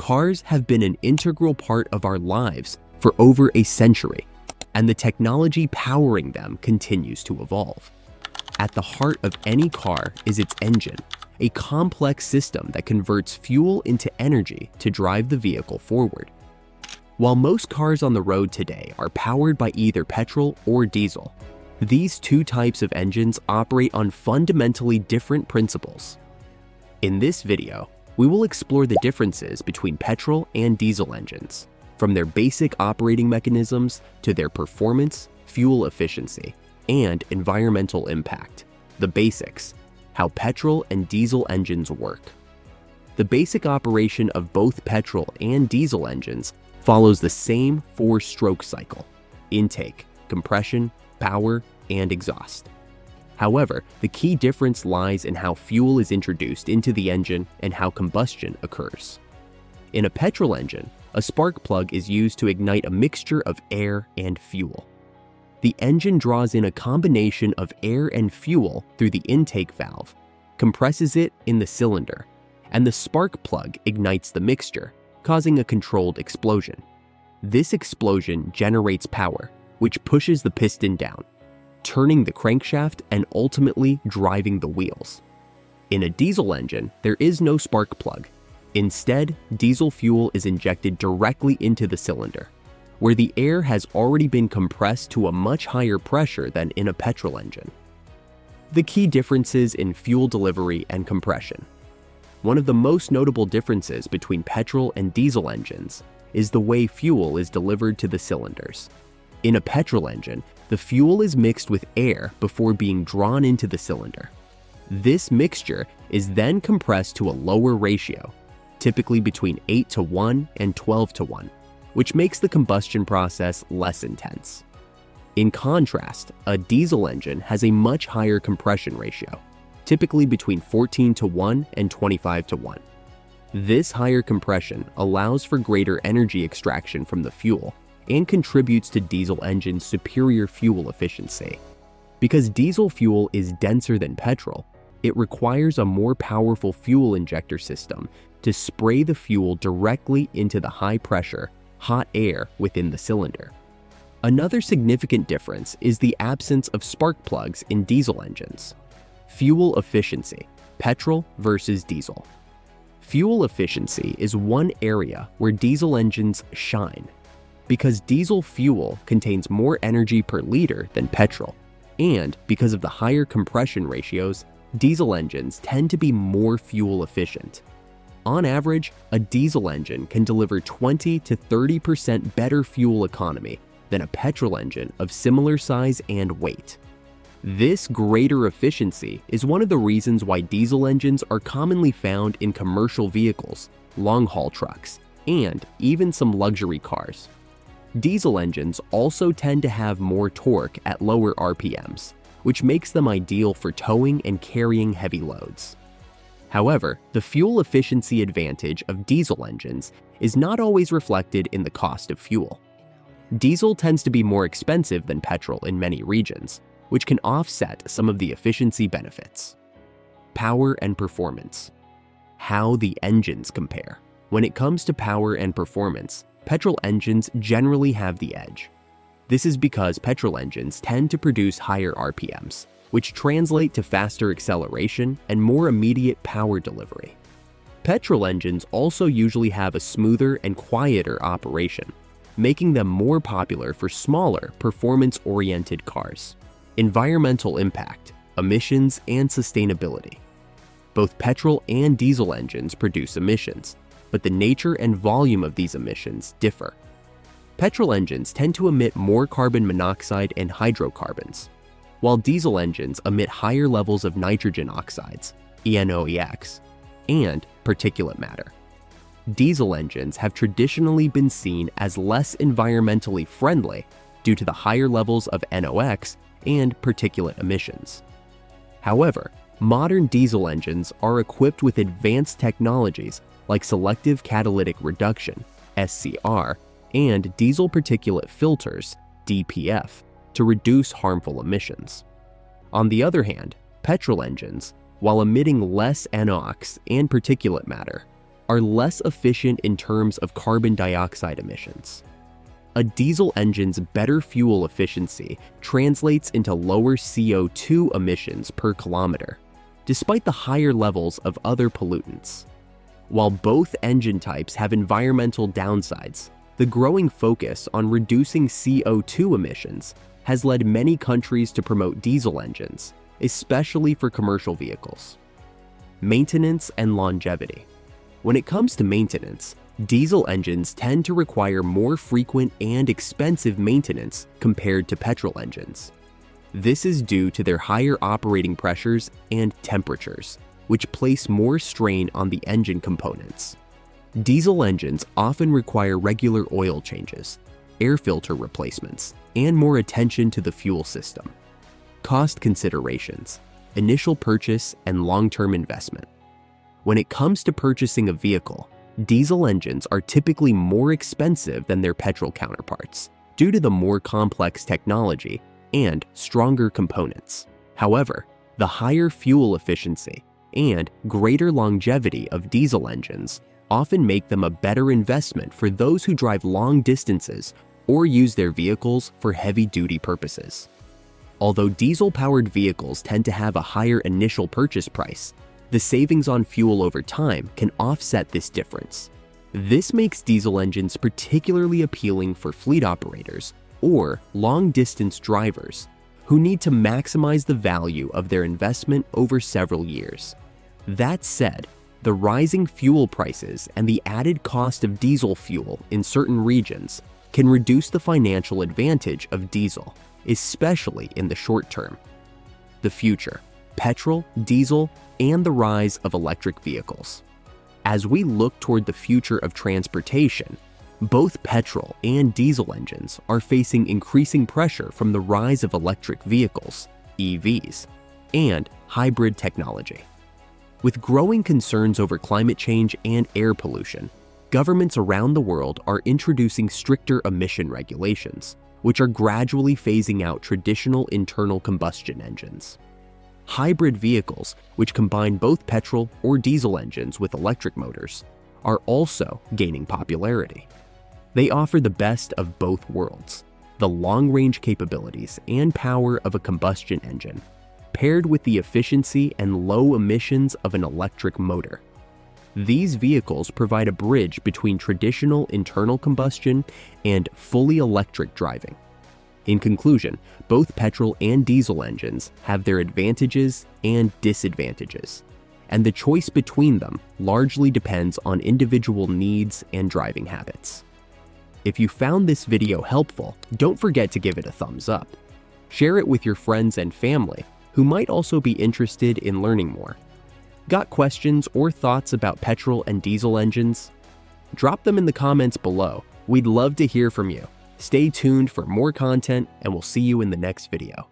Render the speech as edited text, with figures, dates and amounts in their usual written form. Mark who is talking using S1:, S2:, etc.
S1: Cars have been an integral part of our lives for over a century, and the technology powering them continues to evolve. At the heart of any car is its engine, a complex system that converts fuel into energy to drive the vehicle forward. While most cars on the road today are powered by either petrol or diesel, these two types of engines operate on fundamentally different principles. In this video, we will explore the differences between petrol and diesel engines, from their basic operating mechanisms to their performance, fuel efficiency, and environmental impact. The basics: how petrol and diesel engines work. The basic operation of both petrol and diesel engines follows the same four-stroke cycle: intake, compression, power, and exhaust. However, the key difference lies in how fuel is introduced into the engine and how combustion occurs. In a petrol engine, a spark plug is used to ignite a mixture of air and fuel. The engine draws in a combination of air and fuel through the intake valve, compresses it in the cylinder, and the spark plug ignites the mixture, causing a controlled explosion. This explosion generates power, which pushes the piston down, turning the crankshaft and ultimately driving the wheels. In a diesel engine, there is no spark plug. Instead, diesel fuel is injected directly into the cylinder, where the air has already been compressed to a much higher pressure than in a petrol engine. The key differences in fuel delivery and compression. One of the most notable differences between petrol and diesel engines is the way fuel is delivered to the cylinders. In a petrol engine, the fuel is mixed with air before being drawn into the cylinder. This mixture is then compressed to a lower ratio, typically between 8:1 and 12:1, which makes the combustion process less intense. In contrast, a diesel engine has a much higher compression ratio, typically between 14:1 and 25:1. This higher compression allows for greater energy extraction from the fuel and contributes to diesel engines' superior fuel efficiency. Because diesel fuel is denser than petrol, it requires a more powerful fuel injector system to spray the fuel directly into the high-pressure, hot air within the cylinder. Another significant difference is the absence of spark plugs in diesel engines. Fuel efficiency: petrol versus diesel. Fuel efficiency is one area where diesel engines shine. Because diesel fuel contains more energy per liter than petrol, and because of the higher compression ratios, diesel engines tend to be more fuel efficient. On average, a diesel engine can deliver 20 to 30% better fuel economy than a petrol engine of similar size and weight. This greater efficiency is one of the reasons why diesel engines are commonly found in commercial vehicles, long-haul trucks, and even some luxury cars. Diesel engines also tend to have more torque at lower RPMs, which makes them ideal for towing and carrying heavy loads. However, the fuel efficiency advantage of diesel engines is not always reflected in the cost of fuel. Diesel tends to be more expensive than petrol in many regions, which can offset some of the efficiency benefits. Power and performance. How the engines compare. When it comes to power and performance, petrol engines generally have the edge. This is because petrol engines tend to produce higher RPMs, which translate to faster acceleration and more immediate power delivery. Petrol engines also usually have a smoother and quieter operation, making them more popular for smaller, performance-oriented cars. Environmental impact, emissions, and sustainability. Both petrol and diesel engines produce emissions, but the nature and volume of these emissions differ. Petrol engines tend to emit more carbon monoxide and hydrocarbons, while diesel engines emit higher levels of nitrogen oxides, NOx, and particulate matter. Diesel engines have traditionally been seen as less environmentally friendly due to the higher levels of NOx and particulate emissions. However, modern diesel engines are equipped with advanced technologies like selective catalytic reduction, SCR, and diesel particulate filters, DPF, to reduce harmful emissions. On the other hand, petrol engines, while emitting less NOx and particulate matter, are less efficient in terms of carbon dioxide emissions. A diesel engine's better fuel efficiency translates into lower CO2 emissions per kilometer, despite the higher levels of other pollutants. While both engine types have environmental downsides, the growing focus on reducing CO2 emissions has led many countries to promote diesel engines, especially for commercial vehicles. Maintenance and longevity. When it comes to maintenance, diesel engines tend to require more frequent and expensive maintenance compared to petrol engines. This is due to their higher operating pressures and temperatures, which place more strain on the engine components. Diesel engines often require regular oil changes, air filter replacements, and more attention to the fuel system. Cost considerations, initial purchase, and long-term investment. When it comes to purchasing a vehicle, diesel engines are typically more expensive than their petrol counterparts due to the more complex technology and stronger components. However, the higher fuel efficiency and greater longevity of diesel engines often make them a better investment for those who drive long distances or use their vehicles for heavy-duty purposes. Although diesel-powered vehicles tend to have a higher initial purchase price, the savings on fuel over time can offset this difference. This makes diesel engines particularly appealing for fleet operators or long-distance drivers who need to maximize the value of their investment over several years. That said, the rising fuel prices and the added cost of diesel fuel in certain regions can reduce the financial advantage of diesel, especially in the short term. The future: petrol, diesel, and the rise of electric vehicles. As we look toward the future of transportation, both petrol and diesel engines are facing increasing pressure from the rise of electric vehicles, EVs, and hybrid technology. With growing concerns over climate change and air pollution, governments around the world are introducing stricter emission regulations, which are gradually phasing out traditional internal combustion engines. Hybrid vehicles, which combine both petrol or diesel engines with electric motors, are also gaining popularity. They offer the best of both worlds, the long-range capabilities and power of a combustion engine, paired with the efficiency and low emissions of an electric motor. These vehicles provide a bridge between traditional internal combustion and fully electric driving. In conclusion, both petrol and diesel engines have their advantages and disadvantages, and the choice between them largely depends on individual needs and driving habits. If you found this video helpful, don't forget to give it a thumbs up. Share it with your friends and family who might also be interested in learning more. Got questions or thoughts about petrol and diesel engines? Drop them in the comments below. We'd love to hear from you. Stay tuned for more content, and we'll see you in the next video.